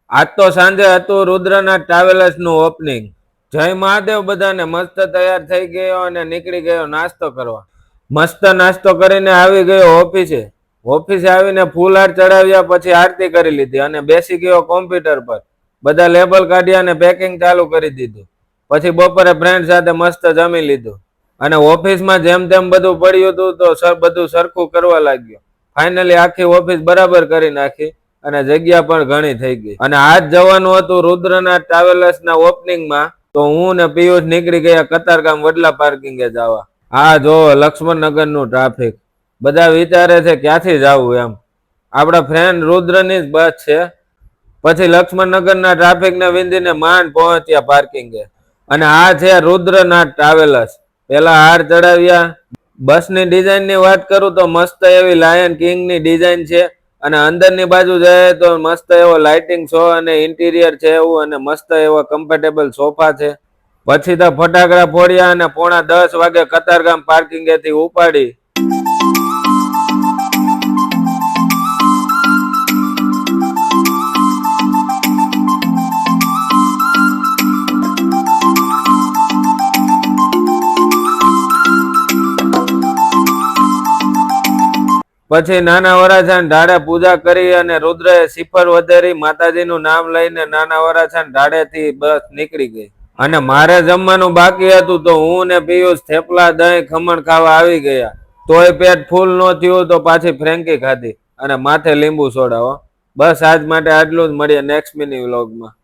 આજ તો સાંજે હતું રુદ્રનાથ ટ્રાવેલર્સનું ઓપનિંગ. જય મહાદેવ બધાને. મસ્ત તૈયાર થઈ ગયો અને નીકળી ગયો નાસ્તો કરવા. મસ્ત નાસ્તો કરીને આવી ગયો ઓફિસે. ઓફિસે આવીને ફૂલ હાર ચડાવ્યા, પછી આરતી કરી લીધી અને બેસી ગયો કોમ્પ્યુટર પર. બધા લેબલ કાઢ્યા અને પેકિંગ ચાલુ કરી દીધું. પછી બપોરે ફ્રેન્ડ સાથે મસ્ત જમી લીધું અને ઓફિસમાં જેમ તેમ બધું પડ્યું હતું તો બધું સરખું કરવા લાગ્યો. ફાઇનલી આખી ઓફિસ બરાબર કરી નાખી અને જગ્યા પણ ઘણી થઈ ગઈ. અને આજ જવાનું હતું રુદ્રનાથ ટ્રાવેલર્સ ના ઓપનિંગમાં, તો હું ને પિયુષ નીકળી ગયા કતારગામ વડલા પાર્કિંગે જવા. આ જો લક્ષ્મણનગર નું ટ્રાફિક. બધા વિચારે છે ક્યાંથી જવું એમ. આપણા ફ્રેન્ડ રુદ્રની જ બસ છે. પછી લક્ષ્મણનગર ના ટ્રાફિક ને વિંધીને માંડ પહોંચ્યા પાર્કિંગે. અને આ છે રુદ્રનાથ ટ્રાવેલર્સ. પેલા હાર ચડાવ્યા. બસની ડિઝાઇન ની વાત કરું તો મસ્ત એવી લાયન કિંગ ની ડિઝાઇન છે. અને અંદરની બાજુ જાય તો મસ્ત એવો લાઇટિંગ શો અને ઇન્ટિરિયર છે એવું, અને મસ્ત એવો કમ્ફર્ટેબલ સોફા છે. પછી તો ફટાકડા ફોડ્યા અને 9:45 વાગે કતારગામ પાર્કિંગેથી ઉપાડી. પછી નાના વરાછાને ઢાળે પૂજા કરી અને રુદ્રએ શિફર વધેરી માતાજીનું નામ લઈને નાના વરાછાને ઢાળેથી બસ નીકળી ગઈ. અને મારે જમવાનું બાકી હતું તો હું ને પિયુષ થેપલા, દહીં, ખમણ ખાવા આવી ગયા. તોય પેટ ફૂલ ન થયું તો પાછી ફ્રેન્કી ખાધી અને માથે લીંબુ સોડાવો. બસ આજ માટે આટલું જ. મળીએ નેક્સ્ટ મિની વ્લોગમાં.